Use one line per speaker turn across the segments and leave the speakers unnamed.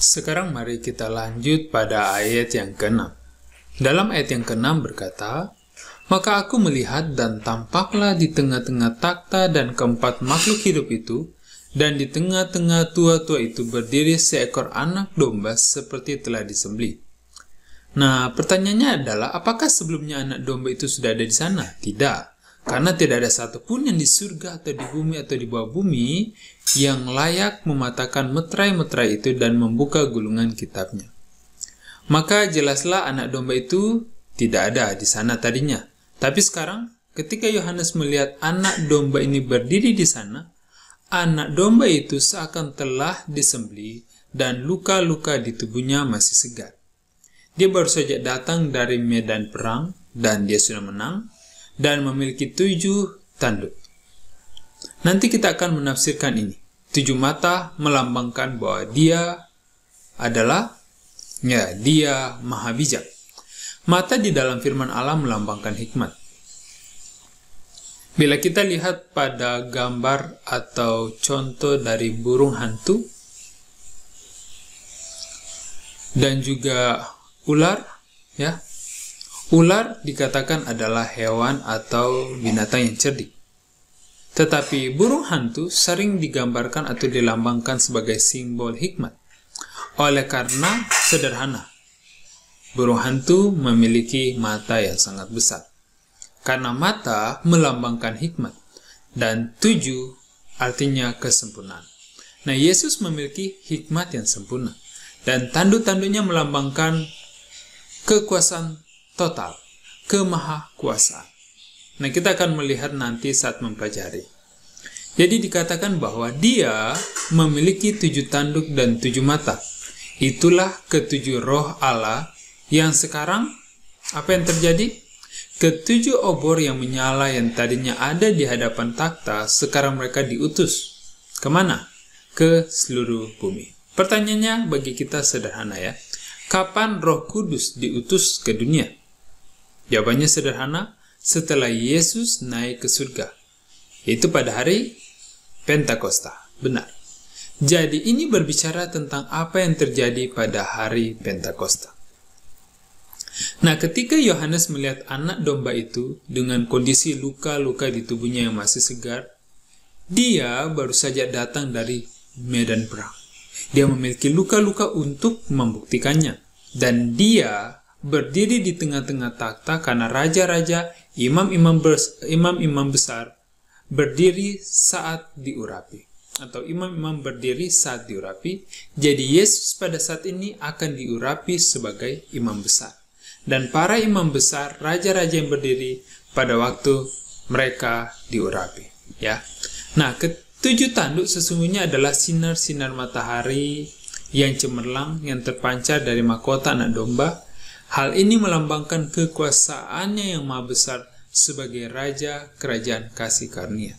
Sekarang mari kita lanjut pada ayat yang ke-6. Dalam ayat yang ke-6 berkata, "Maka aku melihat dan tampaklah di tengah-tengah takhta dan keempat makhluk hidup itu, dan di tengah-tengah tua-tua itu berdiri seekor anak domba seperti telah disembelih." Nah, pertanyaannya adalah, apakah sebelumnya anak domba itu sudah ada di sana? Tidak, karena tidak ada satupun yang di surga atau di bumi atau di bawah bumi yang layak mematahkan meterai-meterai itu dan membuka gulungan kitabnya. Maka jelaslah anak domba itu tidak ada di sana tadinya. Tapi sekarang, ketika Yohanes melihat anak domba ini berdiri di sana, anak domba itu seakan telah disembelih dan luka-luka di tubuhnya masih segar. Dia baru saja datang dari medan perang dan dia sudah menang dan memiliki 7 tanduk. Nanti kita akan menafsirkan ini. 7 mata melambangkan bahwa dia adalah, dia maha bijak. Mata di dalam firman Allah melambangkan hikmat. Bila kita lihat pada gambar atau contoh dari burung hantu dan juga ular, ular dikatakan adalah hewan atau binatang yang cerdik. Tetapi burung hantu sering digambarkan atau dilambangkan sebagai simbol hikmat. Oleh karena sederhana, burung hantu memiliki mata yang sangat besar. Karena mata melambangkan hikmat, dan 7 artinya kesempurnaan. Nah, Yesus memiliki hikmat yang sempurna, dan tanduk-tanduknya melambangkan kekuasaan total, kemahakuasaan. Nah, kita akan melihat nanti saat mempelajari. Jadi dikatakan bahwa dia memiliki 7 tanduk dan 7 mata. Itulah ke-7 roh Allah yang sekarang, apa yang terjadi? Ke-7 obor yang menyala yang tadinya ada di hadapan takhta, sekarang mereka diutus. Kemana? Ke seluruh bumi. Pertanyaannya bagi kita sederhana ya. Kapan Roh Kudus diutus ke dunia? Jawabannya sederhana, setelah Yesus naik ke surga. Itu pada hari Pentakosta. Benar. Jadi ini berbicara tentang apa yang terjadi pada hari Pentakosta. Nah, ketika Yohanes melihat anak domba itu dengan kondisi luka-luka di tubuhnya yang masih segar, dia baru saja datang dari medan perang. Dia memiliki luka-luka untuk membuktikannya. Dan dia berdiri di tengah-tengah takhta karena raja-raja, imam-imam besar berdiri saat diurapi. Atau imam-imam berdiri saat diurapi. Jadi Yesus pada saat ini akan diurapi sebagai imam besar. Dan para imam besar, raja-raja yang berdiri pada waktu mereka diurapi. Ya. Nah, ke-7 tanduk sesungguhnya adalah sinar-sinar matahari yang cemerlang yang terpancar dari mahkota anak domba. Hal ini melambangkan kekuasaannya yang maha besar sebagai raja kerajaan kasih karunia.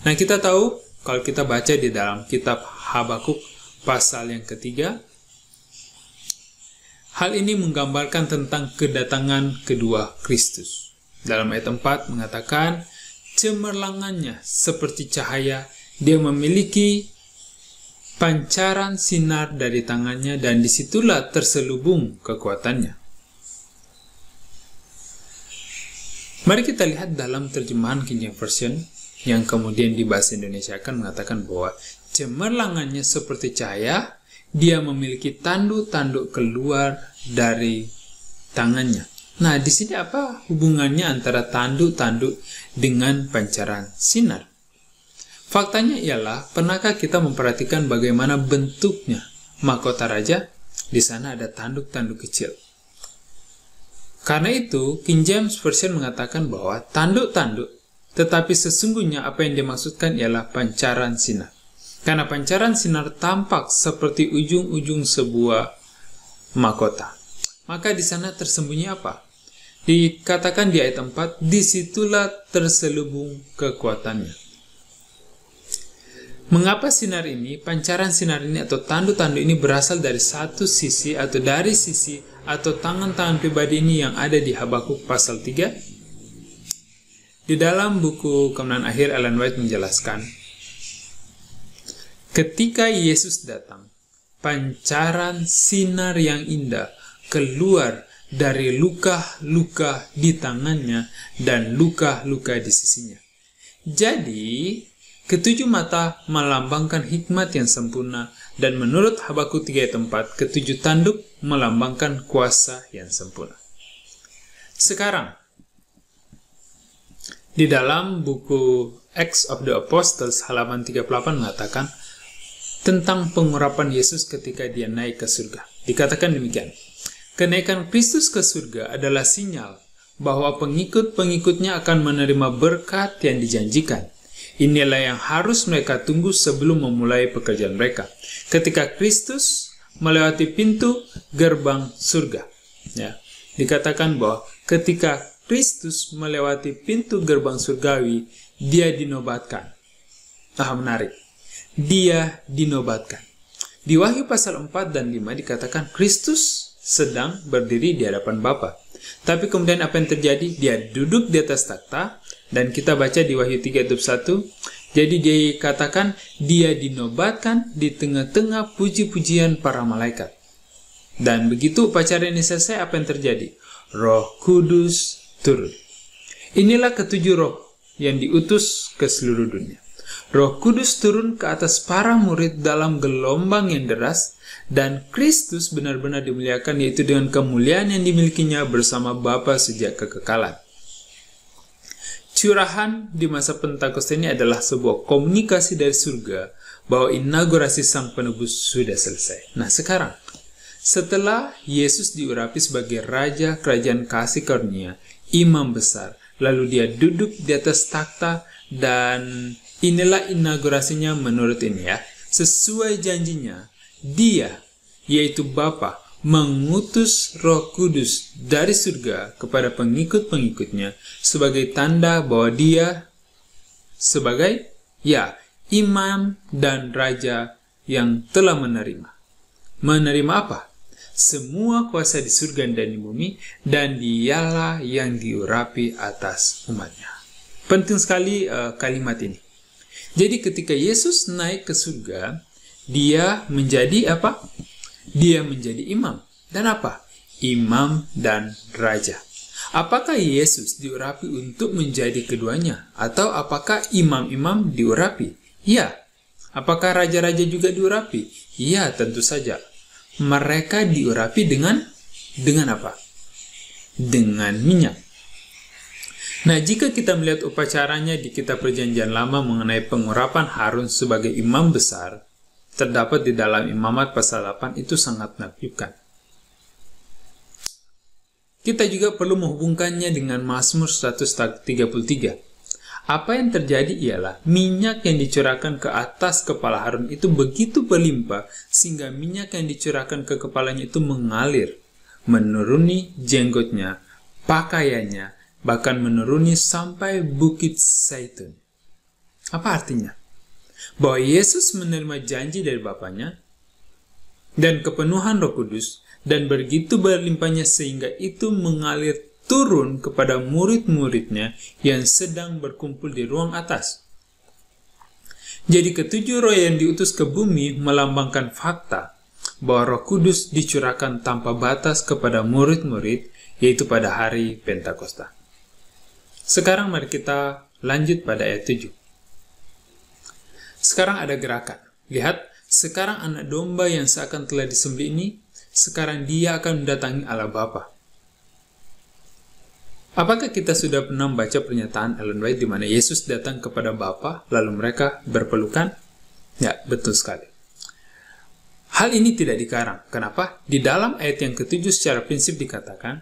Nah, kita tahu kalau kita baca di dalam kitab Habakuk pasal yang ketiga, hal ini menggambarkan tentang kedatangan kedua Kristus. Dalam ayat 4 mengatakan, cemerlangannya seperti cahaya, dia memiliki pancaran sinar dari tangannya, dan disitulah terselubung kekuatannya. Mari kita lihat dalam terjemahan King James Version yang kemudian di bahasa Indonesia akan mengatakan bahwa cemerlangannya seperti cahaya, dia memiliki tanduk-tanduk keluar dari tangannya. Nah, di sini apa hubungannya antara tanduk-tanduk dengan pancaran sinar? Faktanya ialah, pernahkah kita memperhatikan bagaimana bentuknya mahkota raja? Di sana ada tanduk-tanduk kecil. Karena itu, King James Version mengatakan bahwa tanduk-tanduk, tetapi sesungguhnya apa yang dimaksudkan ialah pancaran sinar. Karena pancaran sinar tampak seperti ujung-ujung sebuah mahkota. Maka di sana tersembunyi apa? Dikatakan di ayat 4, disitulah terselubung kekuatannya. Mengapa sinar ini, pancaran sinar ini atau tanduk-tanduk ini berasal dari satu sisi atau dari sisi atau tangan-tangan pribadi ini yang ada di Habakuk pasal 3? Di dalam buku Kemenangan Akhir, Ellen White menjelaskan, ketika Yesus datang, pancaran sinar yang indah keluar dari luka-luka di tangannya dan luka-luka di sisinya. Jadi, ketujuh mata melambangkan hikmat yang sempurna, dan menurut Habakuk 3 ayat 4, ketujuh tanduk melambangkan kuasa yang sempurna. Sekarang, di dalam buku Acts of the Apostles halaman 38 mengatakan tentang pengurapan Yesus ketika dia naik ke surga. Dikatakan demikian, kenaikan Kristus ke surga adalah sinyal bahwa pengikut-pengikutnya akan menerima berkat yang dijanjikan. Inilah yang harus mereka tunggu sebelum memulai pekerjaan mereka. Ketika Kristus melewati pintu gerbang surga. Ya, dikatakan bahwa ketika Kristus melewati pintu gerbang surgawi, dia dinobatkan. Menarik. Dia dinobatkan. Di Wahyu pasal 4 dan 5 dikatakan Kristus sedang berdiri di hadapan Bapa. Tapi kemudian apa yang terjadi? Dia duduk di atas takhta, dan kita baca di Wahyu 3 ayat 1, jadi dikatakan dia dinobatkan di tengah-tengah puji-pujian para malaikat. Dan begitu upacara ini selesai, apa yang terjadi? Roh Kudus turun. Inilah ketujuh roh yang diutus ke seluruh dunia. Roh Kudus turun ke atas para murid dalam gelombang yang deras, dan Kristus benar-benar dimuliakan, yaitu dengan kemuliaan yang dimilikinya bersama Bapa sejak kekekalan. Curahan di masa Pentakosta ini adalah sebuah komunikasi dari surga bahwa inaugurasi Sang Penebus sudah selesai. Nah sekarang, setelah Yesus diurapi sebagai Raja Kerajaan Kasih Karunia, Imam Besar, lalu dia duduk di atas takhta, dan inilah inaugurasinya menurut ini ya. Sesuai janjinya, dia, yaitu Bapa, mengutus Roh Kudus dari surga kepada pengikut-pengikutnya sebagai tanda bahwa dia sebagai imam dan raja yang telah menerima. Menerima apa? Semua kuasa di surga dan di bumi, dan dialah yang diurapi atas umatnya. Penting sekali kalimat ini. Jadi ketika Yesus naik ke surga, dia menjadi apa? Dia menjadi imam. Dan apa? Imam dan raja. Apakah Yesus diurapi untuk menjadi keduanya? Atau apakah imam-imam diurapi? Ya. Apakah raja-raja juga diurapi? Ya, tentu saja. Mereka diurapi dengan apa? Dengan minyak. Nah, jika kita melihat upacaranya di kitab Perjanjian Lama mengenai pengurapan Harun sebagai imam besar, terdapat di dalam Imamat pasal 8, itu sangat menakjubkan. Kita juga perlu menghubungkannya dengan Mazmur 133. Apa yang terjadi ialah minyak yang dicurahkan ke atas kepala Harun itu begitu berlimpah sehingga minyak yang dicurahkan ke kepalanya itu mengalir, menuruni jenggotnya, pakaiannya, bahkan menuruni sampai Bukit Zaitun. Apa artinya? Bahwa Yesus menerima janji dari Bapanya dan kepenuhan Roh Kudus, dan begitu berlimpahnya sehingga itu mengalir turun kepada murid-muridnya yang sedang berkumpul di ruang atas. Jadi ketujuh roh yang diutus ke bumi melambangkan fakta bahwa Roh Kudus dicurahkan tanpa batas kepada murid-murid, yaitu pada hari Pentakosta. Sekarang mari kita lanjut pada ayat 7. Sekarang ada gerakan. Lihat, sekarang anak domba yang seakan telah disembelih ini, sekarang dia akan mendatangi Allah Bapa. Apakah kita sudah pernah membaca pernyataan Ellen White di mana Yesus datang kepada Bapa, lalu mereka berpelukan? Ya, betul sekali. Hal ini tidak dikarang. Kenapa? Di dalam ayat yang ke-7 secara prinsip dikatakan,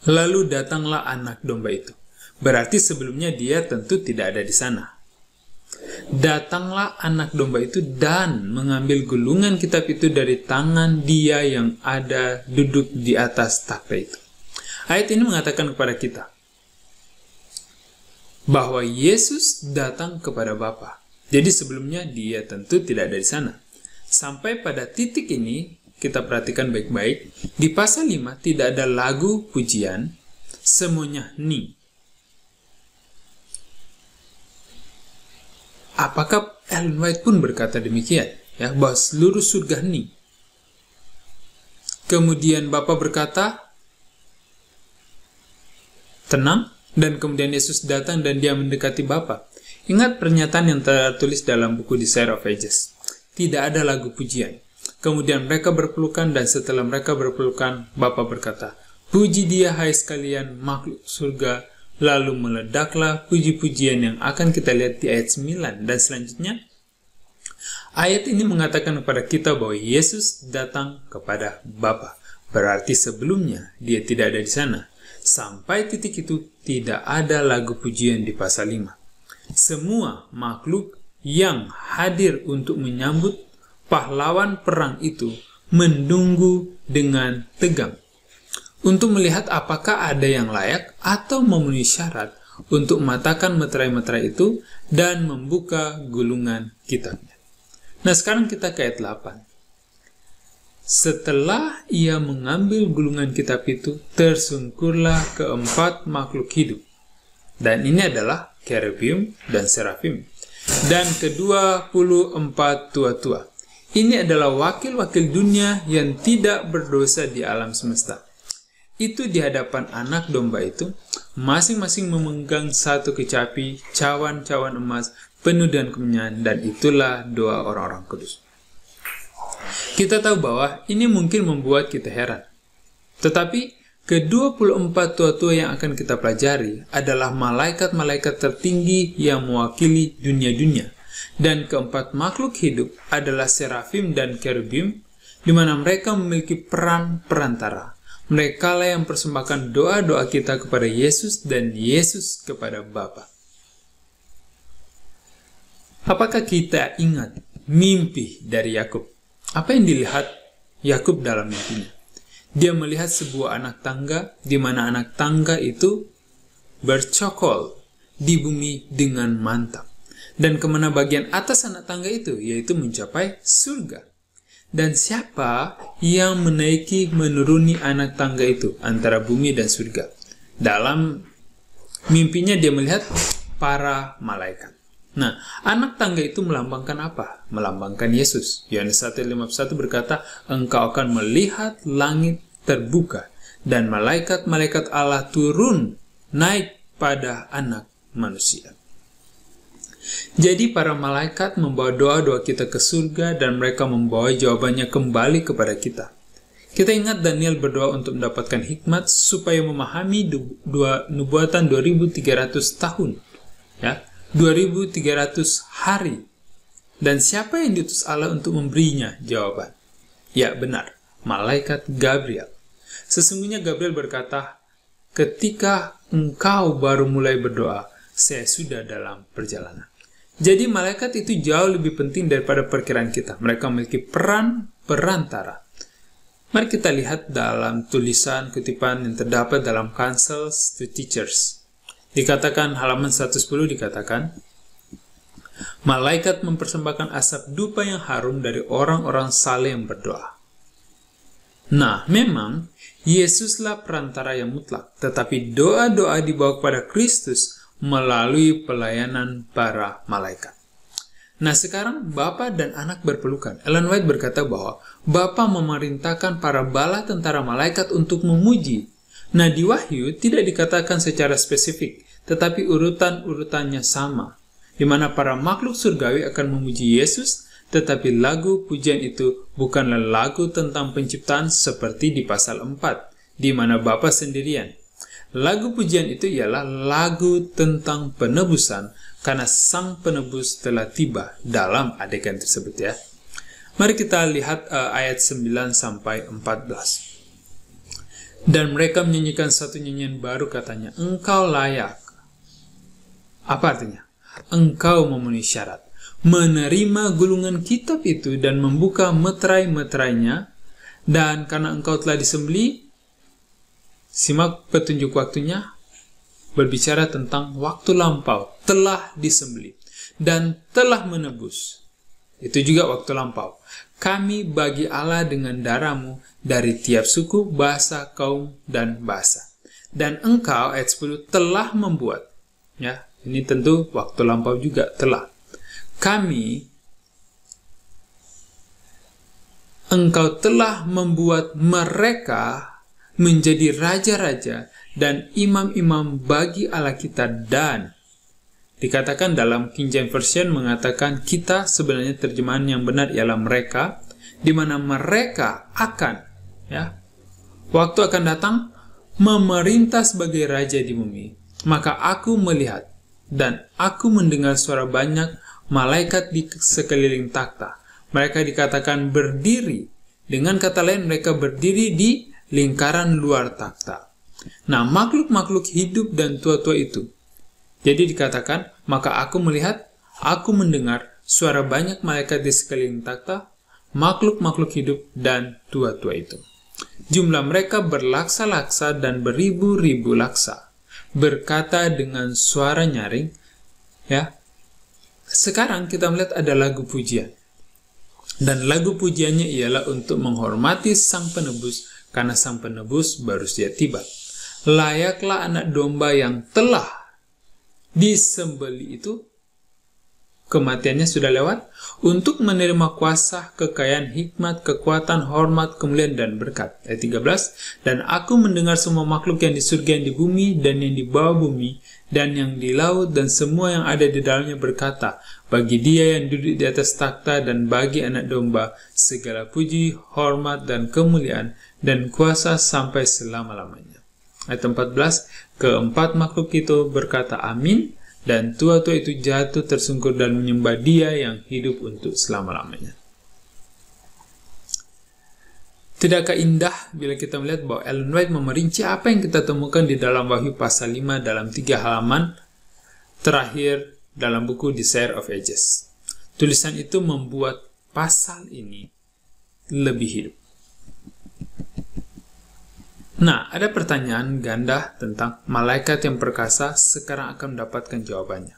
lalu datanglah anak domba itu. Berarti sebelumnya dia tentu tidak ada di sana. Datanglah anak domba itu dan mengambil gulungan kitab itu dari tangan dia yang ada duduk di atas takhta itu. Ayat ini mengatakan kepada kita bahwa Yesus datang kepada Bapa. Jadi sebelumnya dia tentu tidak ada di sana. Sampai pada titik ini kita perhatikan baik-baik. Di pasal 5 tidak ada lagu pujian, semuanya ni. Apakah Ellen White pun berkata demikian? ya, bahwa seluruh surga hening. Kemudian Bapa berkata, tenang, dan kemudian Yesus datang dan dia mendekati Bapa. Ingat pernyataan yang tertulis dalam buku Desire of Ages. Tidak ada lagu pujian. Kemudian mereka berpelukan, dan setelah mereka berpelukan, Bapa berkata, puji Dia hai sekalian makhluk surga. Lalu meledaklah puji-pujian yang akan kita lihat di ayat 9. Dan selanjutnya, ayat ini mengatakan kepada kita bahwa Yesus datang kepada Bapa. Berarti sebelumnya dia tidak ada di sana. Sampai titik itu tidak ada lagu pujian di pasal 5. Semua makhluk yang hadir untuk menyambut pahlawan perang itu menunggu dengan tegang untuk melihat apakah ada yang layak atau memenuhi syarat untuk mematahkan meterai-meterai itu dan membuka gulungan kitabnya. Nah, sekarang kita ke ayat 8. Setelah ia mengambil gulungan kitab itu, tersungkurlah keempat makhluk hidup. Dan ini adalah Cherubim dan Serafim. Dan ke-24 tua-tua. Ini adalah wakil-wakil dunia yang tidak berdosa di alam semesta. Itu di hadapan anak domba itu, masing-masing memegang satu kecapi, cawan-cawan emas, penuh dengan kemenyan, dan itulah doa orang-orang kudus. Kita tahu bahwa ini mungkin membuat kita heran. Tetapi ke-24 tua-tua yang akan kita pelajari adalah malaikat-malaikat tertinggi yang mewakili dunia-dunia. Dan keempat makhluk hidup adalah Serafim dan Cherubim, di mana mereka memiliki peran perantara. Mereka lah yang persembahkan doa-doa kita kepada Yesus dan Yesus kepada Bapa. Apakah kita ingat mimpi dari Yakub? Apa yang dilihat Yakub dalam mimpinya? Dia melihat sebuah anak tangga, di mana anak tangga itu bercokol di bumi dengan mantap. Dan kemana bagian atas anak tangga itu, yaitu mencapai surga. Dan siapa yang menaiki menuruni anak tangga itu antara bumi dan surga? Dalam mimpinya dia melihat para malaikat. Nah, anak tangga itu melambangkan apa? Melambangkan Yesus. Yohanes 1:51 berkata, engkau akan melihat langit terbuka dan malaikat-malaikat Allah turun naik pada anak manusia. Jadi para malaikat membawa doa-doa kita ke surga dan mereka membawa jawabannya kembali kepada kita. Kita ingat Daniel berdoa untuk mendapatkan hikmat supaya memahami nubuatan 2300 tahun. Ya, 2300 hari. Dan siapa yang diutus Allah untuk memberinya jawaban? Ya benar, malaikat Gabriel. Sesungguhnya Gabriel berkata, ketika engkau baru mulai berdoa, saya sudah dalam perjalanan. Jadi malaikat itu jauh lebih penting daripada perkiraan kita. Mereka memiliki peran perantara. Mari kita lihat dalam tulisan kutipan yang terdapat dalam Counsels to Teachers. Dikatakan halaman 110 dikatakan, malaikat mempersembahkan asap dupa yang harum dari orang-orang saleh yang berdoa. Nah, memang Yesuslah perantara yang mutlak, tetapi doa-doa dibawa kepada Kristus melalui pelayanan para malaikat. Nah, sekarang Bapa dan Anak berpelukan. Ellen White berkata bahwa Bapa memerintahkan para bala tentara malaikat untuk memuji. Nah, di Wahyu tidak dikatakan secara spesifik, tetapi urutan-urutannya sama, di mana para makhluk surgawi akan memuji Yesus, tetapi lagu pujian itu bukanlah lagu tentang penciptaan seperti di pasal 4, di mana Bapa sendirian. Lagu pujian itu ialah lagu tentang penebusan, karena sang penebus telah tiba dalam adegan tersebut ya. Mari kita lihat ayat 9 sampai 14. Dan mereka menyanyikan satu nyanyian baru, katanya, engkau layak. Apa artinya? Engkau memenuhi syarat, menerima gulungan kitab itu dan membuka meterai-meterainya, dan karena engkau telah disembelih. Simak petunjuk waktunya, berbicara tentang waktu lampau, telah disembelih dan telah menebus. Itu juga waktu lampau. Kami bagi Allah dengan darahmu dari tiap suku, bahasa, kaum, dan bahasa. Dan engkau, ayat 10, telah membuat. Ya, ini tentu waktu lampau juga telah. Kami Engkau telah membuat mereka menjadi raja-raja dan imam-imam bagi Allah kita, dan dikatakan dalam King James Version mengatakan kita, sebenarnya terjemahan yang benar ialah mereka, di mana mereka akan, waktu akan datang memerintah sebagai raja di bumi. Maka aku melihat dan aku mendengar suara banyak malaikat di sekeliling takhta. Mereka dikatakan berdiri. Dengan kata lain, mereka berdiri di lingkaran luar takhta. Nah, makhluk-makhluk hidup dan tua-tua itu. Jadi dikatakan, maka aku melihat, aku mendengar suara banyak malaikat di sekeliling takhta, makhluk-makhluk hidup dan tua-tua itu. Jumlah mereka berlaksa-laksa dan beribu-ribu laksa, berkata dengan suara nyaring. Sekarang kita melihat ada lagu pujian. Dan lagu pujiannya ialah untuk menghormati Sang Penebus, karena Sang Penebus baru saja tiba. Layaklah anak domba yang telah disembeli itu, kematiannya sudah lewat, untuk menerima kuasa, kekayaan, hikmat, kekuatan, hormat, kemuliaan, dan berkat. Ayat 13, dan aku mendengar semua makhluk yang di surga, yang di bumi, dan yang di bawah bumi, dan yang di laut, dan semua yang ada di dalamnya berkata, bagi Dia yang duduk di atas takhta dan bagi anak domba, segala puji, hormat, dan kemuliaan, dan kuasa sampai selama-lamanya. Ayat 14, keempat makhluk itu berkata amin, dan tua-tua itu jatuh tersungkur dan menyembah Dia yang hidup untuk selama-lamanya. Tidakkah indah bila kita melihat bahwa Ellen White memerinci apa yang kita temukan di dalam Wahyu pasal 5 dalam 3 halaman terakhir dalam buku Desire of Ages. Tulisan itu membuat pasal ini lebih hidup. Nah, ada pertanyaan ganda tentang malaikat yang perkasa, sekarang akan mendapatkan jawabannya.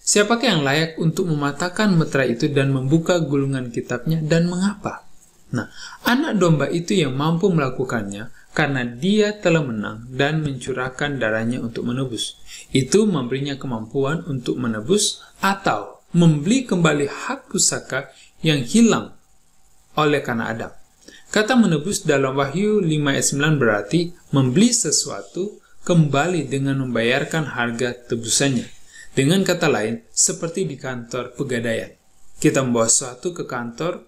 Siapakah yang layak untuk mematahkan meterai itu dan membuka gulungan kitabnya, dan mengapa? Nah, anak domba itu yang mampu melakukannya karena Dia telah menang dan mencurahkan darahnya untuk menebus. Itu memberinya kemampuan untuk menebus atau membeli kembali hak pusaka yang hilang oleh karena Adam. Kata menebus dalam Wahyu 5 ayat 9 berarti membeli sesuatu kembali dengan membayarkan harga tebusannya. Dengan kata lain, seperti di kantor pegadaian. Kita membawa sesuatu ke kantor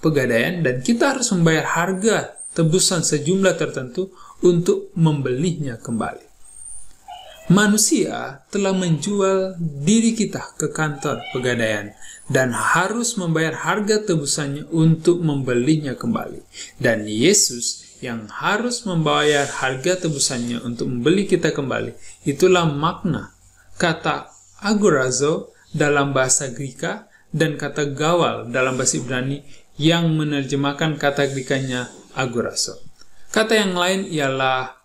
pegadaian dan kita harus membayar harga tebusan sejumlah tertentu untuk membelinya kembali. Manusia telah menjual diri kita ke kantor pegadaian dan harus membayar harga tebusannya untuk membelinya kembali. Dan Yesus yang harus membayar harga tebusannya untuk membeli kita kembali. Itulah makna kata agorazo dalam bahasa Greka dan kata gawal dalam bahasa Ibrani yang menerjemahkan kata Grekanya agorazo. Kata yang lain ialah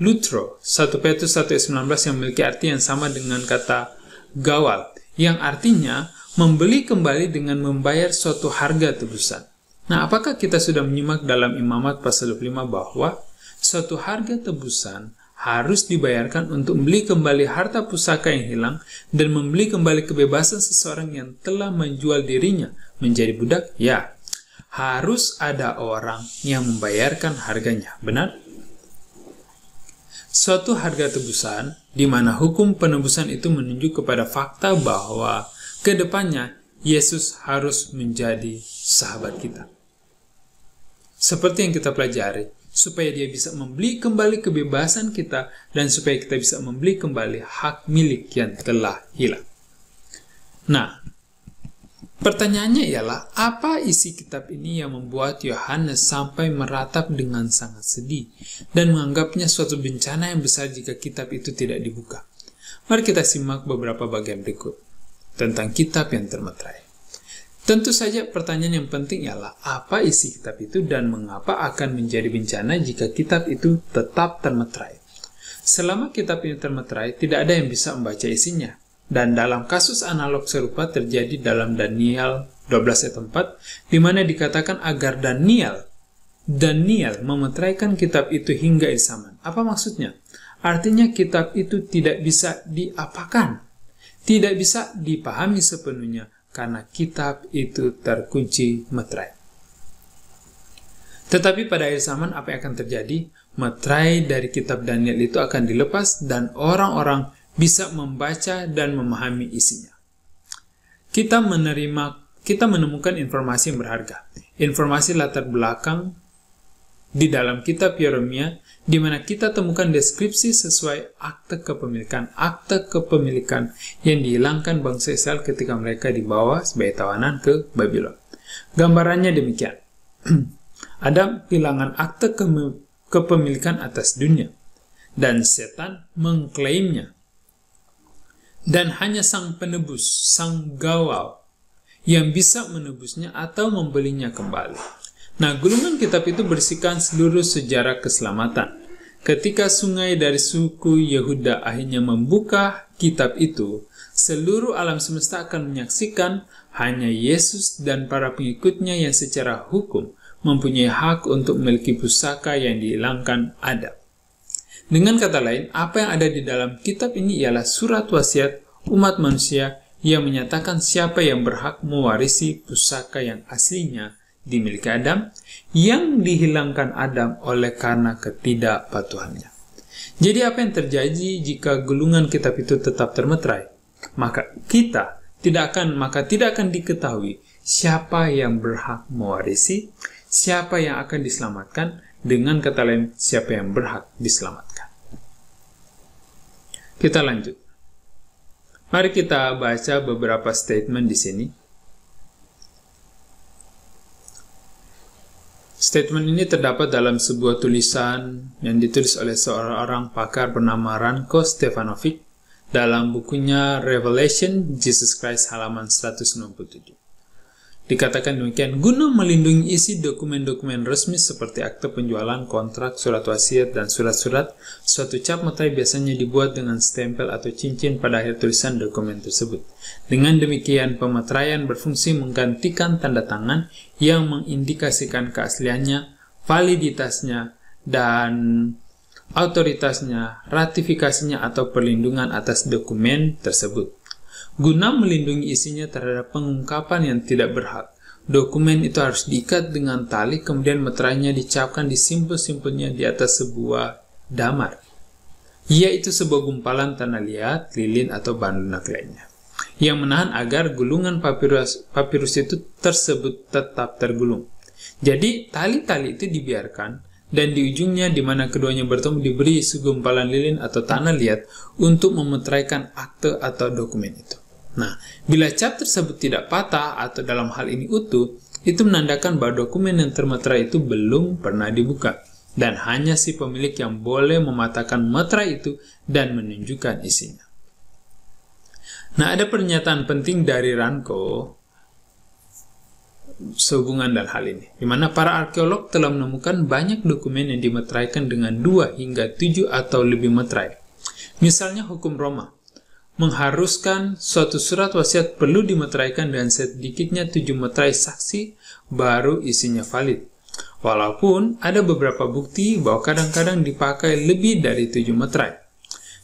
lutro, 1 Petrus 1 ayat 19 yang memiliki arti yang sama dengan kata gawal, yang artinya membeli kembali dengan membayar suatu harga tebusan. Nah, apakah kita sudah menyimak dalam Imamat pasal 25 bahwa suatu harga tebusan harus dibayarkan untuk membeli kembali harta pusaka yang hilang dan membeli kembali kebebasan seseorang yang telah menjual dirinya menjadi budak? Ya, harus ada orang yang membayarkan harganya, benar? Suatu harga tebusan di mana hukum penebusan itu menunjuk kepada fakta bahwa ke depannya Yesus harus menjadi sahabat kita. Seperti yang kita pelajari, supaya Dia bisa membeli kembali kebebasan kita dan supaya kita bisa membeli kembali hak milik yang telah hilang. Nah, pertanyaannya ialah, apa isi kitab ini yang membuat Yohanes sampai meratap dengan sangat sedih dan menganggapnya suatu bencana yang besar jika kitab itu tidak dibuka? Mari kita simak beberapa bagian berikut tentang kitab yang termeterai. Tentu saja pertanyaan yang penting ialah, apa isi kitab itu dan mengapa akan menjadi bencana jika kitab itu tetap termeterai? Selama kitab ini termeterai, tidak ada yang bisa membaca isinya. Dan dalam kasus analog serupa terjadi dalam Daniel 12 ayat 4, di mana dikatakan agar Daniel memeteraikan kitab itu hingga isaman. Apa maksudnya? Artinya kitab itu tidak bisa diapakan, tidak bisa dipahami sepenuhnya karena kitab itu terkunci meterai. Tetapi pada akhir zaman apa yang akan terjadi? Meterai dari kitab Daniel itu akan dilepas dan orang-orang bisa membaca dan memahami isinya. Kita menemukan informasi yang berharga. Informasi latar belakang di dalam kitab Yeremia, di mana kita temukan deskripsi sesuai akte kepemilikan yang dihilangkan bangsa Israel ketika mereka dibawa sebagai tawanan ke Babylon. Gambarannya demikian. Adam kehilangan akte kepemilikan atas dunia, dan setan mengklaimnya. Dan hanya sang penebus, sang gawal, yang bisa menebusnya atau membelinya kembali. Nah, gulungan kitab itu berisikan seluruh sejarah keselamatan. Ketika sungai dari suku Yehuda akhirnya membuka kitab itu, seluruh alam semesta akan menyaksikan hanya Yesus dan para pengikutnya yang secara hukum mempunyai hak untuk memiliki pusaka yang dihilangkan Adam. Dengan kata lain, apa yang ada di dalam kitab ini ialah surat wasiat umat manusia yang menyatakan siapa yang berhak mewarisi pusaka yang aslinya dimiliki Adam, yang dihilangkan Adam oleh karena ketidakpatuhannya. Jadi apa yang terjadi jika gulungan kitab itu tetap termeterai? Maka tidak akan diketahui siapa yang berhak mewarisi, siapa yang akan diselamatkan, dengan kata lain, siapa yang berhak diselamatkan. Kita lanjut. Mari kita baca beberapa statement di sini. Statement ini terdapat dalam sebuah tulisan yang ditulis oleh seorang pakar bernama Ranko Stefanovic dalam bukunya Revelation Jesus Christ halaman 197. Dikatakan demikian, guna melindungi isi dokumen-dokumen resmi seperti akte penjualan, kontrak, surat wasiat, dan surat-surat, suatu cap meterai biasanya dibuat dengan stempel atau cincin pada akhir tulisan dokumen tersebut. Dengan demikian, pemeteraian berfungsi menggantikan tanda tangan yang mengindikasikan keasliannya, validitasnya, dan otoritasnya, ratifikasinya, atau perlindungan atas dokumen tersebut. Guna melindungi isinya terhadap pengungkapan yang tidak berhak, dokumen itu harus diikat dengan tali, kemudian meterainya dicapkan di simpul-simpulnya di atas sebuah damar, yaitu sebuah gumpalan tanah liat, lilin, atau bahan lunak lainnya, yang menahan agar gulungan papirus itu tersebut tetap tergulung. Jadi, tali-tali itu dibiarkan, dan di ujungnya di mana keduanya bertemu diberi segumpalan lilin atau tanah liat untuk memeteraikan akte atau dokumen itu. Nah, bila cap tersebut tidak patah atau dalam hal ini utuh, itu menandakan bahwa dokumen yang termeterai itu belum pernah dibuka, dan hanya si pemilik yang boleh mematahkan meterai itu dan menunjukkan isinya. Nah, ada pernyataan penting dari Ranko sehubungan dengan hal ini, di mana para arkeolog telah menemukan banyak dokumen yang dimeteraikan dengan 2 hingga 7 atau lebih meterai. Misalnya hukum Roma mengharuskan suatu surat wasiat perlu dimeteraikan dengan sedikitnya 7 meterai saksi baru isinya valid. Walaupun ada beberapa bukti bahwa kadang-kadang dipakai lebih dari 7 meterai.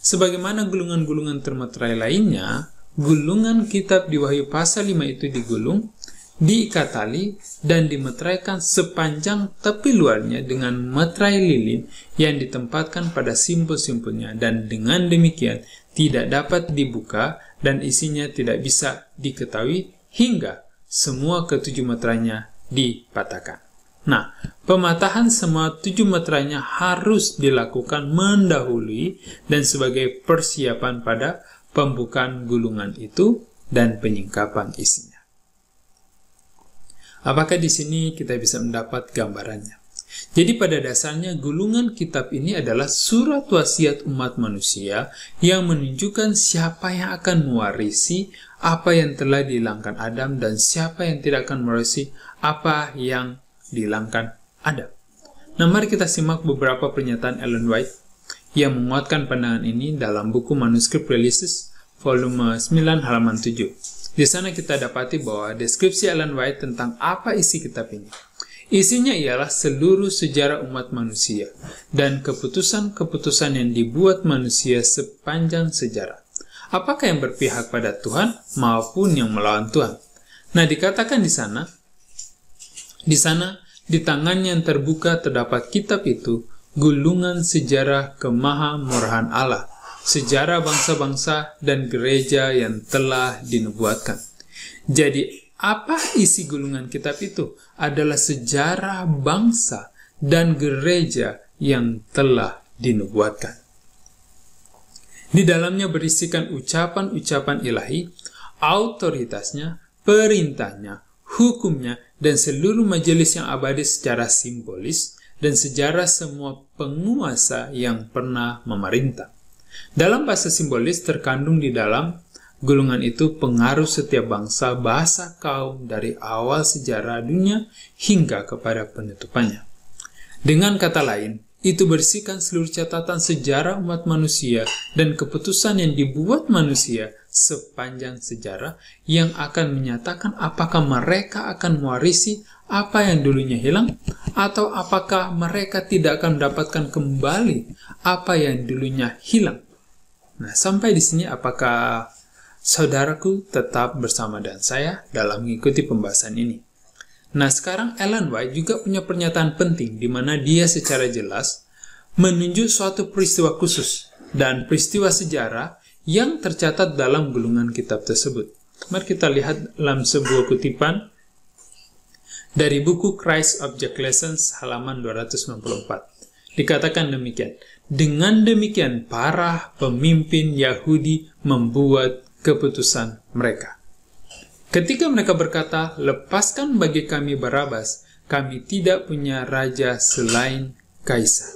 Sebagaimana gulungan-gulungan termeterai lainnya, gulungan kitab di Wahyu pasal 5 itu digulung, diikat tali, dan dimeteraikan sepanjang tepi luarnya dengan meterai lilin yang ditempatkan pada simpul-simpulnya, dan dengan demikian tidak dapat dibuka dan isinya tidak bisa diketahui hingga semua ke-7 meterainya dipatahkan. Nah, pematahan semua 7 meterainya harus dilakukan mendahului dan sebagai persiapan pada pembukaan gulungan itu dan penyingkapan isinya. Apakah di sini kita bisa mendapat gambarannya? Jadi pada dasarnya gulungan kitab ini adalah surat wasiat umat manusia yang menunjukkan siapa yang akan mewarisi apa yang telah dihilangkan Adam dan siapa yang tidak akan mewarisi apa yang dihilangkan Adam. Nah, mari kita simak beberapa pernyataan Ellen White yang menguatkan pandangan ini dalam buku manuskrip Releases volume 9 halaman 7. Di sana kita dapati bahwa deskripsi Ellen White tentang apa isi kitab ini. Isinya ialah seluruh sejarah umat manusia dan keputusan-keputusan yang dibuat manusia sepanjang sejarah. Apakah yang berpihak pada Tuhan maupun yang melawan Tuhan. Nah, dikatakan di sana Di tangannya yang terbuka terdapat kitab itu, gulungan sejarah kemahamurahan Allah, sejarah bangsa-bangsa dan gereja yang telah dinubuatkan. Jadi, apa isi gulungan kitab itu? Adalah sejarah bangsa dan gereja yang telah dinubuatkan. Di dalamnya berisikan ucapan-ucapan ilahi, autoritasnya, perintahnya, hukumnya, dan seluruh majelis yang abadi secara simbolis, dan sejarah semua penguasa yang pernah memerintah. Dalam bahasa simbolis terkandung di dalam gulungan itu pengaruh setiap bangsa, bahasa, kaum dari awal sejarah dunia hingga kepada penutupannya. Dengan kata lain, itu bersihkan seluruh catatan sejarah umat manusia dan keputusan yang dibuat manusia sepanjang sejarah yang akan menyatakan apakah mereka akan mewarisi apa yang dulunya hilang atau apakah mereka tidak akan mendapatkan kembali apa yang dulunya hilang. Nah, sampai di sini apakah saudaraku tetap bersama dengan saya dalam mengikuti pembahasan ini? Nah, sekarang Ellen White juga punya pernyataan penting di mana dia secara jelas menunjuk suatu peristiwa khusus dan peristiwa sejarah yang tercatat dalam gulungan kitab tersebut. Mari kita lihat dalam sebuah kutipan dari buku Christ Object Lessons halaman 294. Dikatakan demikian, dengan demikian para pemimpin Yahudi membuat keputusan mereka. Ketika mereka berkata, lepaskan bagi kami Barabas, kami tidak punya raja selain Kaisar.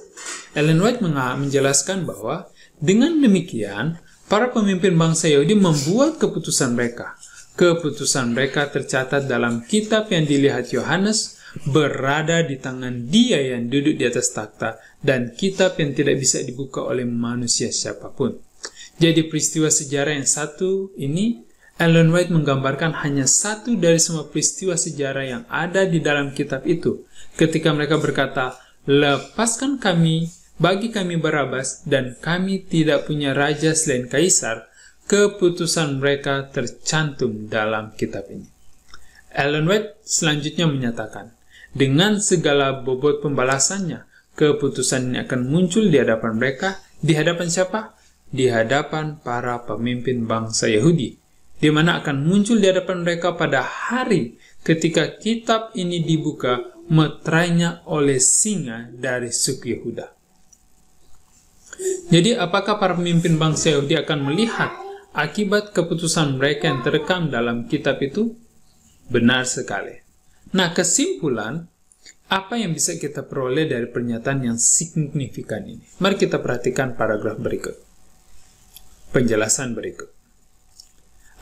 Ellen White menjelaskan bahwa dengan demikian, para pemimpin bangsa Yahudi membuat keputusan mereka. Keputusan mereka tercatat dalam kitab yang dilihat Yohanes, berada di tangan Dia yang duduk di atas takhta, dan kitab yang tidak bisa dibuka oleh manusia siapapun. Jadi peristiwa sejarah yang satu ini, Ellen White menggambarkan hanya satu dari semua peristiwa sejarah yang ada di dalam kitab itu. Ketika mereka berkata, lepaskan kami, bagi kami Barabas, dan kami tidak punya raja selain Kaisar, keputusan mereka tercantum dalam kitab ini. Ellen White selanjutnya menyatakan, dengan segala bobot pembalasannya, keputusan ini akan muncul di hadapan mereka. Di hadapan siapa? Di hadapan para pemimpin bangsa Yahudi, di mana akan muncul di hadapan mereka pada hari ketika kitab ini dibuka meterainya oleh singa dari suku Yehuda. Jadi apakah para pemimpin bangsa Yahudi akan melihat akibat keputusan mereka yang terekam dalam kitab itu? Benar sekali. Nah, kesimpulan apa yang bisa kita peroleh dari pernyataan yang signifikan ini? Mari kita perhatikan paragraf berikut. Penjelasan berikut.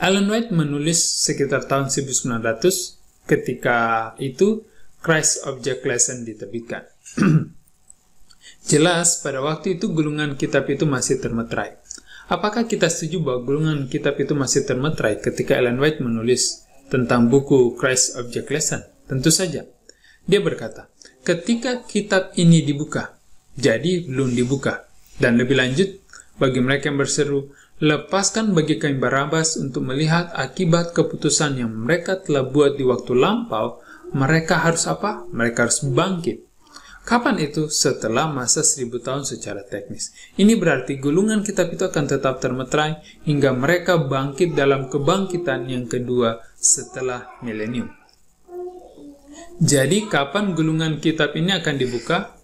Ellen White menulis sekitar tahun 1900 ketika itu Christ Object Lesson diterbitkan. Jelas pada waktu itu gulungan kitab itu masih termeterai. Apakah kita setuju bahwa gulungan kitab itu masih termeterai ketika Ellen White menulis tentang buku Christ Object Lesson? Tentu saja. Dia berkata, ketika kitab ini dibuka, jadi belum dibuka. Dan lebih lanjut, bagi mereka yang berseru, lepaskan bagi kami Barabas untuk melihat akibat keputusan yang mereka telah buat di waktu lampau, mereka harus apa? Mereka harus bangkit. Kapan itu? Setelah masa 1000 tahun secara teknis. Ini berarti gulungan kitab itu akan tetap termeterai hingga mereka bangkit dalam kebangkitan yang kedua setelah milenium. Jadi kapan gulungan kitab ini akan dibuka?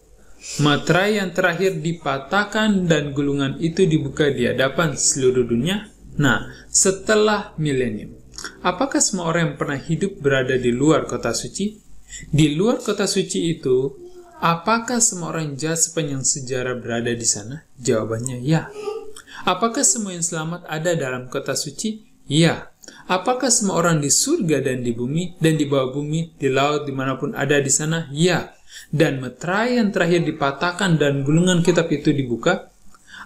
Materai yang terakhir dipatahkan dan gulungan itu dibuka di hadapan seluruh dunia. Nah, setelah milenium. Apakah semua orang yang pernah hidup berada di luar kota suci? Di luar kota suci itu, apakah semua orang jahat sepanjang sejarah berada di sana? Jawabannya ya. Apakah semua yang selamat ada dalam kota suci? Ya. Apakah semua orang di surga dan di bumi, dan di bawah bumi, di laut, dimanapun ada di sana? Ya. Dan meterai yang terakhir dipatahkan dan gulungan kitab itu dibuka?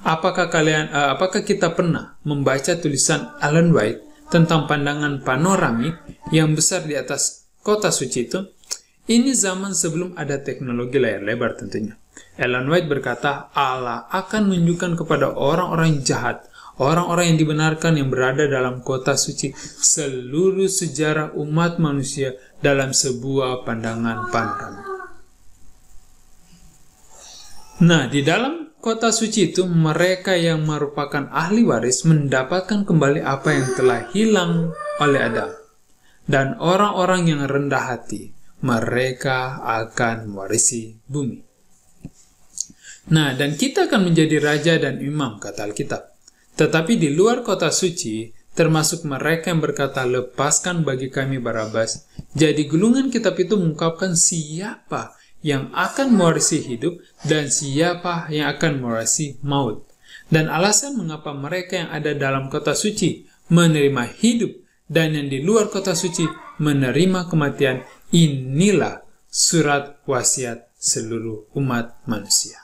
Apakah kita pernah membaca tulisan Ellen White tentang pandangan panoramik yang besar di atas kota suci itu? Ini zaman sebelum ada teknologi layar lebar tentunya. Ellen White berkata, Allah akan menunjukkan kepada orang-orang jahat, orang-orang yang dibenarkan yang berada dalam kota suci, seluruh sejarah umat manusia dalam sebuah pandangan panoramik. Nah, di dalam kota suci itu, mereka yang merupakan ahli waris mendapatkan kembali apa yang telah hilang oleh Adam. Dan orang-orang yang rendah hati, mereka akan mewarisi bumi. Nah, dan kita akan menjadi raja dan imam, kata Alkitab. Tetapi di luar kota suci, termasuk mereka yang berkata, lepaskan bagi kami Barabas. Jadi gulungan kitab itu mengungkapkan siapa yang akan mewarisi hidup dan siapa yang akan mewarisi maut. Dan alasan mengapa mereka yang ada dalam kota suci menerima hidup dan yang di luar kota suci menerima kematian, inilah surat wasiat seluruh umat manusia.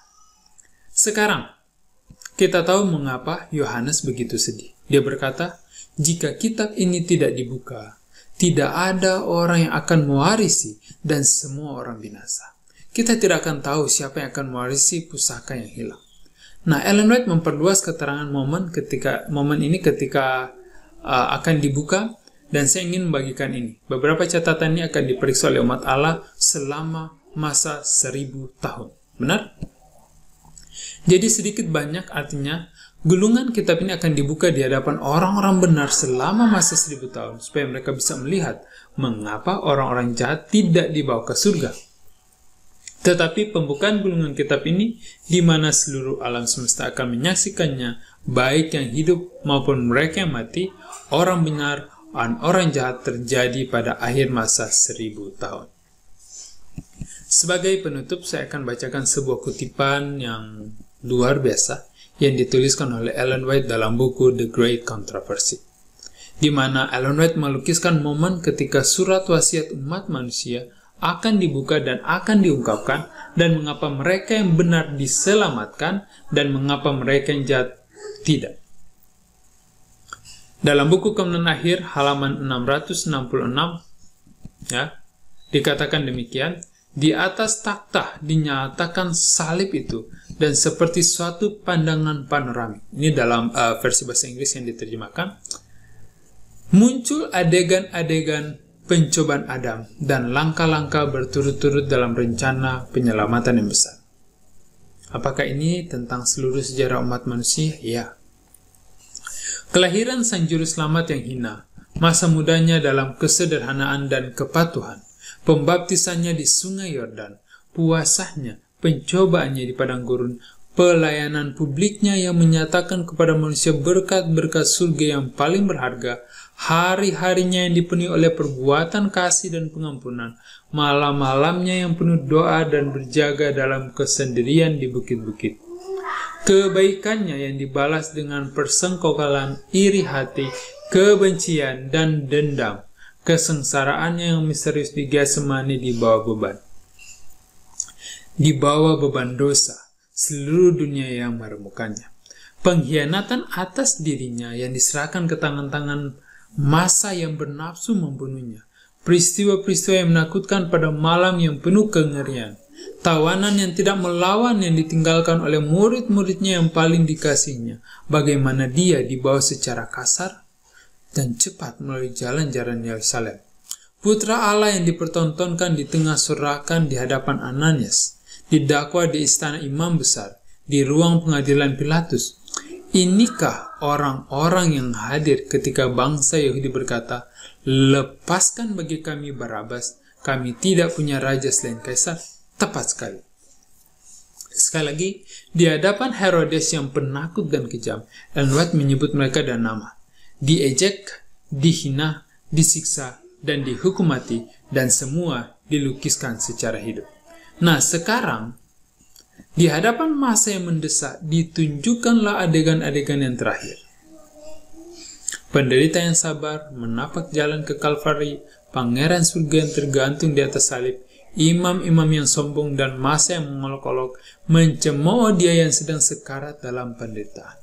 Sekarang, kita tahu mengapa Yohanes begitu sedih. Dia berkata, jika kitab ini tidak dibuka, tidak ada orang yang akan mewarisi dan semua orang binasa. Kita tidak akan tahu siapa yang akan mewarisi pusaka yang hilang. Nah, Ellen White memperluas keterangan momen ini ketika akan dibuka, dan saya ingin membagikan ini. Beberapa catatan ini akan diperiksa oleh umat Allah selama masa 1000 tahun. Benar? Jadi sedikit banyak artinya gulungan kitab ini akan dibuka di hadapan orang-orang benar selama masa 1000 tahun supaya mereka bisa melihat mengapa orang-orang jahat tidak dibawa ke surga. Tetapi pembukaan gulungan kitab ini di mana seluruh alam semesta akan menyaksikannya, baik yang hidup maupun mereka yang mati, orang benar dan orang jahat, terjadi pada akhir masa 1000 tahun. Sebagai penutup, saya akan bacakan sebuah kutipan yang luar biasa yang dituliskan oleh Ellen White dalam buku The Great Controversy, di mana Ellen White melukiskan momen ketika surat wasiat umat manusia akan dibuka dan akan diungkapkan, dan mengapa mereka yang benar diselamatkan dan mengapa mereka yang jahat tidak. Dalam buku Kemenangan Akhir halaman 666 dikatakan demikian, di atas takhta dinyatakan salib itu dan seperti suatu pandangan panoramik. Ini dalam versi bahasa Inggris yang diterjemahkan. Muncul adegan-adegan pencobaan Adam dan langkah-langkah berturut-turut dalam rencana penyelamatan yang besar. Apakah ini tentang seluruh sejarah umat manusia? Ya. Kelahiran Sang Juru Selamat yang hina, masa mudanya dalam kesederhanaan dan kepatuhan, pembaptisannya di Sungai Yordan, puasanya, pencobaannya di padang gurun, pelayanan publiknya yang menyatakan kepada manusia berkat-berkat surga yang paling berharga, hari-harinya yang dipenuhi oleh perbuatan kasih dan pengampunan, malam-malamnya yang penuh doa dan berjaga dalam kesendirian di bukit-bukit. Kebaikannya yang dibalas dengan persengkokalan, iri hati, kebencian, dan dendam. Kesengsaraannya yang misterius di Getsemani di bawah beban dosa, seluruh dunia yang meremukannya. Pengkhianatan atas dirinya yang diserahkan ke tangan-tangan massa yang bernafsu membunuhnya. Peristiwa-peristiwa yang menakutkan pada malam yang penuh kengerian. Tawanan yang tidak melawan yang ditinggalkan oleh murid-muridnya yang paling dikasihnya. Bagaimana dia dibawa secara kasar dan cepat melalui jalan-jalan Yerusalem. Putra Allah yang dipertontonkan di tengah sorakan di hadapan Ananias, didakwa di istana imam besar, di ruang pengadilan Pilatus. Inikah orang-orang yang hadir ketika bangsa Yahudi berkata, lepaskan bagi kami Barabas, kami tidak punya raja selain Kaisar? Tepat sekali. Sekali lagi, di hadapan Herodes yang penakut dan kejam, Ellen White menyebut mereka dan nama. Diejek, dihina, disiksa, dan dihukum mati, dan semua dilukiskan secara hidup. Nah, sekarang, di hadapan masa yang mendesak, ditunjukkanlah adegan-adegan yang terakhir. Penderita yang sabar, menapak jalan ke Kalvari, pangeran surga yang tergantung di atas salib, imam-imam yang sombong, dan masa yang mengolok-olok, mencemooh dia yang sedang sekarat dalam penderitaan.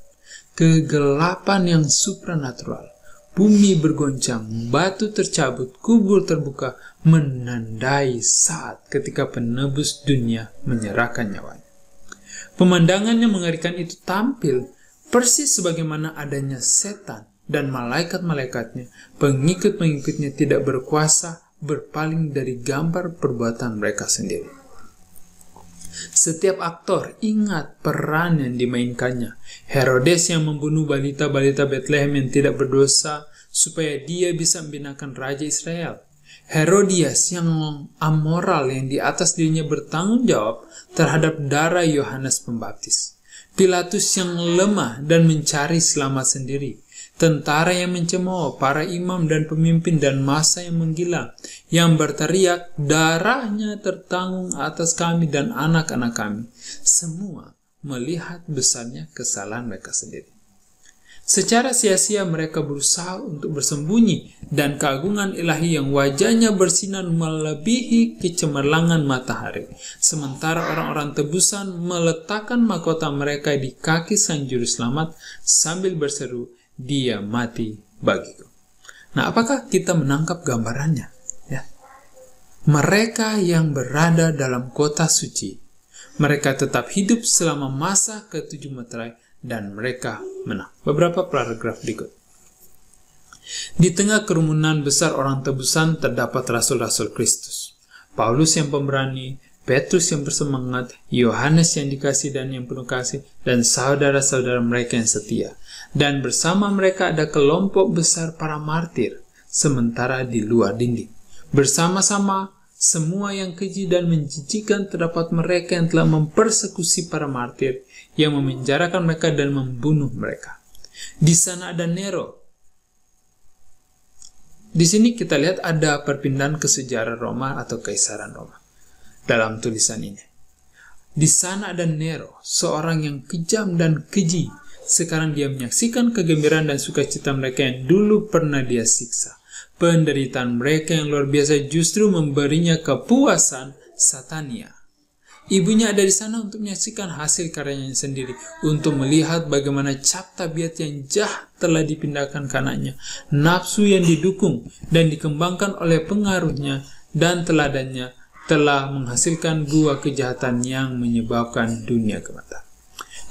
Kegelapan yang supranatural, bumi bergoncang, batu tercabut, kubur terbuka, menandai saat ketika penebus dunia menyerahkan nyawanya. Pemandangan yang mengerikan itu tampil persis sebagaimana adanya setan dan malaikat-malaikatnya, pengikut-pengikutnya tidak berkuasa berpaling dari gambar perbuatan mereka sendiri. Setiap aktor ingat peran yang dimainkannya. Herodes yang membunuh balita-balita Bethlehem yang tidak berdosa supaya dia bisa membinakan Raja Israel. Herodias yang amoral yang di atas dirinya bertanggung jawab terhadap darah Yohanes Pembaptis. Pilatus yang lemah dan mencari selamat sendiri. Tentara yang mencemooh, para imam dan pemimpin dan massa yang menggila, yang berteriak, darahnya tertanggung atas kami dan anak-anak kami. Semua melihat besarnya kesalahan mereka sendiri. Secara sia-sia mereka berusaha untuk bersembunyi dan keagungan ilahi yang wajahnya bersinar melebihi kecemerlangan matahari. Sementara orang-orang tebusan meletakkan mahkota mereka di kaki Sang Juru Selamat sambil berseru, Dia mati bagiku. Nah, apakah kita menangkap gambarannya? Ya. Mereka yang berada dalam kota suci, mereka tetap hidup selama masa ke-7 meterai dan mereka menang. Beberapa paragraf berikut. Di tengah kerumunan besar orang tebusan terdapat rasul-rasul Kristus. Paulus yang pemberani, Petrus yang bersemangat, Yohanes yang dikasih dan yang penuh kasih, dan saudara-saudara mereka yang setia. Dan bersama mereka ada kelompok besar para martir, sementara di luar dinding. Bersama-sama semua yang keji dan menjijikan terdapat mereka yang telah mempersekusi para martir, yang memenjarakan mereka dan membunuh mereka. Di sana ada Nero. Di sini kita lihat ada perpindahan ke sejarah Roma atau Kaisaran Roma. Dalam tulisan ini. Di sana ada Nero, seorang yang kejam dan keji. Sekarang dia menyaksikan kegembiraan dan sukacita mereka yang dulu pernah dia siksa. Penderitaan mereka yang luar biasa justru memberinya kepuasan satania. Ibunya ada di sana untuk menyaksikan hasil karyanya sendiri, untuk melihat bagaimana cap tabiat yang jahat telah dipindahkan ke anaknya, nafsu yang didukung dan dikembangkan oleh pengaruhnya dan teladannya telah menghasilkan buah kejahatan yang menyebabkan dunia gemeta.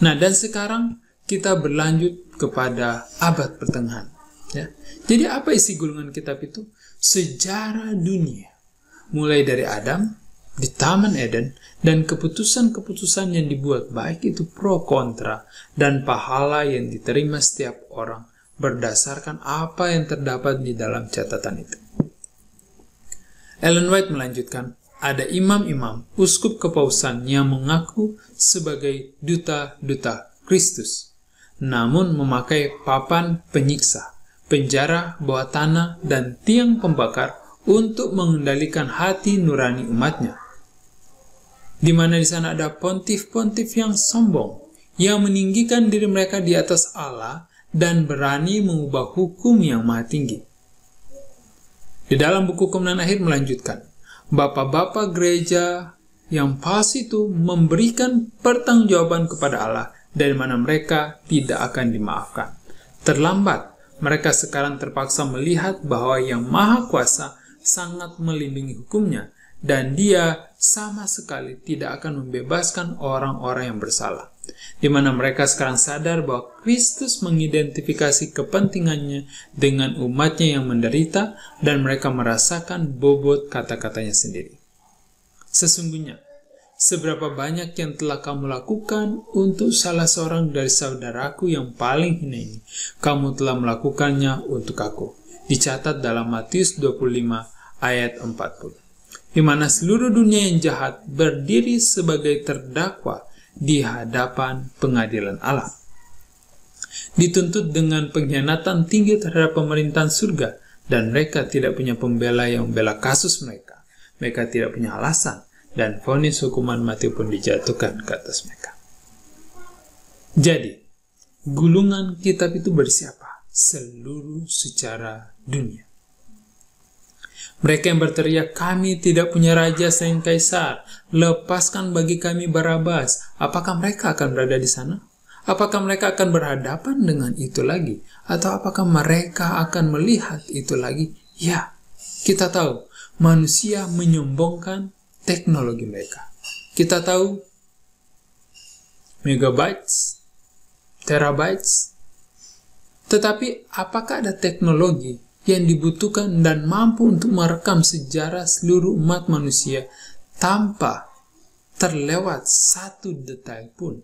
Nah, dan sekarang kita berlanjut kepada abad pertengahan. Ya. Jadi apa isi gulungan kitab itu? Sejarah dunia. Mulai dari Adam, di Taman Eden, dan keputusan-keputusan yang dibuat, baik itu pro kontra, dan pahala yang diterima setiap orang, berdasarkan apa yang terdapat di dalam catatan itu. Ellen White melanjutkan, ada imam-imam, uskup kepausan yang mengaku sebagai duta-duta Kristus, namun memakai papan penyiksa, penjara bawah tanah, dan tiang pembakar untuk mengendalikan hati nurani umatnya. Di mana di sana ada pontif-pontif yang sombong, yang meninggikan diri mereka di atas Allah dan berani mengubah hukum yang maha tinggi. Di dalam buku Kemenangan Akhir melanjutkan, bapak-bapak gereja yang palsu itu memberikan pertanggungjawaban kepada Allah, dari mana mereka tidak akan dimaafkan. Terlambat, mereka sekarang terpaksa melihat bahwa Yang Maha Kuasa sangat melindungi hukumnya, dan Dia sama sekali tidak akan membebaskan orang-orang yang bersalah. Di mana mereka sekarang sadar bahwa Kristus mengidentifikasi kepentingannya dengan umatnya yang menderita, dan mereka merasakan bobot kata-katanya sendiri. Sesungguhnya, seberapa banyak yang telah kamu lakukan untuk salah seorang dari saudaraku yang paling hina ini, kamu telah melakukannya untuk aku. Dicatat dalam Matius 25 ayat 40. Di mana seluruh dunia yang jahat berdiri sebagai terdakwa di hadapan pengadilan Allah. Dituntut dengan pengkhianatan tinggi terhadap pemerintahan surga, dan mereka tidak punya pembela yang membela kasus mereka. Mereka tidak punya alasan, dan vonis hukuman mati pun dijatuhkan ke atas mereka. Jadi, gulungan kitab itu berisi apa? Seluruh secara dunia. Mereka yang berteriak, kami tidak punya raja selain Kaisar, lepaskan bagi kami Barabas. Apakah mereka akan berada di sana? Apakah mereka akan berhadapan dengan itu lagi? Atau apakah mereka akan melihat itu lagi? Ya, kita tahu, manusia menyombongkan teknologi mereka. Kita tahu, megabytes, terabytes. Tetapi apakah ada teknologi yang dibutuhkan dan mampu untuk merekam sejarah seluruh umat manusia tanpa terlewat satu detail pun.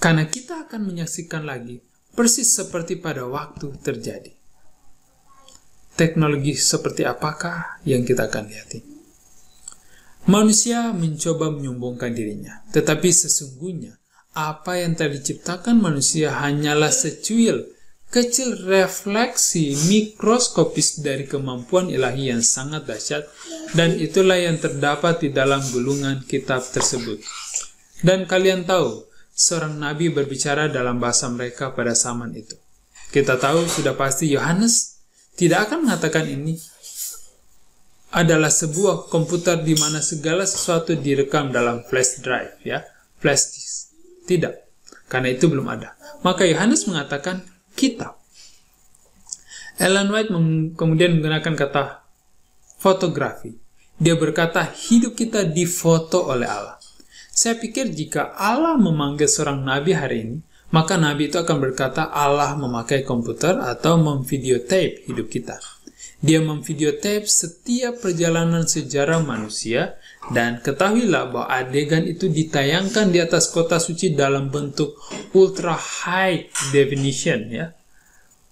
Karena kita akan menyaksikan lagi persis seperti pada waktu terjadi. Teknologi seperti apakah yang kita akan lihati? Manusia mencoba menyombongkan dirinya, tetapi sesungguhnya apa yang telah diciptakan manusia hanyalah secuil kecil refleksi mikroskopis dari kemampuan ilahi yang sangat dahsyat, dan itulah yang terdapat di dalam gulungan kitab tersebut. Dan kalian tahu, seorang nabi berbicara dalam bahasa mereka pada zaman itu. Kita tahu sudah pasti Yohanes tidak akan mengatakan ini adalah sebuah komputer di mana segala sesuatu direkam dalam flash drive, ya, flash disk. Tidak, karena itu belum ada. Maka Yohanes mengatakan kitab. Ellen White kemudian menggunakan kata fotografi. Dia berkata hidup kita difoto oleh Allah. Saya pikir jika Allah memanggil seorang nabi hari ini, maka nabi itu akan berkata Allah memakai komputer atau memvideotape hidup kita. Dia memvideotape setiap perjalanan sejarah manusia, dan ketahuilah bahwa adegan itu ditayangkan di atas kota suci dalam bentuk ultra high definition, ya.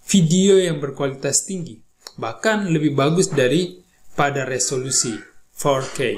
Video yang berkualitas tinggi, bahkan lebih bagus daripada resolusi 4K.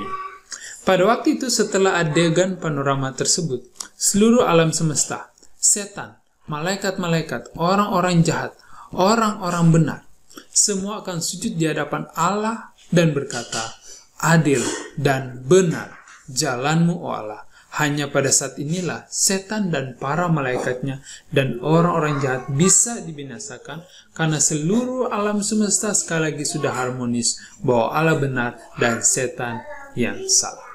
Pada waktu itu, setelah adegan panorama tersebut, seluruh alam semesta, setan, malaikat-malaikat, orang-orang jahat, orang-orang benar, semua akan sujud di hadapan Allah dan berkata, adil dan benar jalanmu, oh Allah. Hanya pada saat inilah setan dan para malaikatnya dan orang-orang jahat bisa dibinasakan, karena seluruh alam semesta sekali lagi sudah harmonis bahwa Allah benar dan setan yang salah.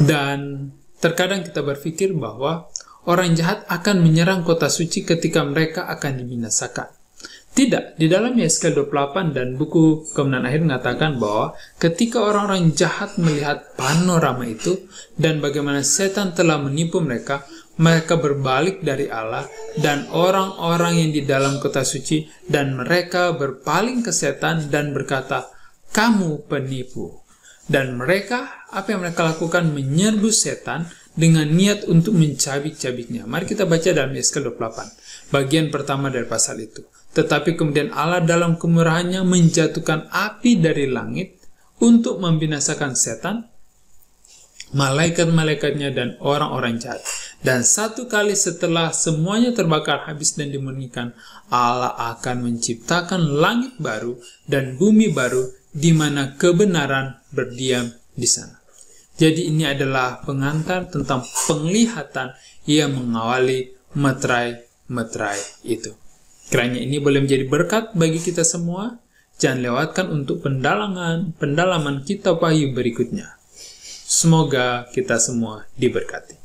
Dan terkadang kita berpikir bahwa orang jahat akan menyerang kota suci ketika mereka akan dibinasakan. Tidak, di dalam Yeskel 28 dan buku Kemenangan Akhir mengatakan bahwa ketika orang-orang jahat melihat panorama itu dan bagaimana setan telah menipu mereka, mereka berbalik dari Allah dan orang-orang yang di dalam kota suci, dan mereka berpaling ke setan dan berkata, kamu penipu. Dan mereka, apa yang mereka lakukan? Menyerbu setan dengan niat untuk mencabik-cabiknya. Mari kita baca dalam Yeskel 28, bagian pertama dari pasal itu. Tetapi kemudian Allah dalam kemurahannya menjatuhkan api dari langit untuk membinasakan setan, malaikat-malaikatnya, dan orang-orang jahat. Dan satu kali setelah semuanya terbakar habis dan dimurnikan, Allah akan menciptakan langit baru dan bumi baru di mana kebenaran berdiam di sana. Jadi ini adalah pengantar tentang penglihatan yang mengawali meterai-meterai itu. Kiranya ini boleh menjadi berkat bagi kita semua. Jangan lewatkan untuk pendalaman kitab Wahyu berikutnya. Semoga kita semua diberkati.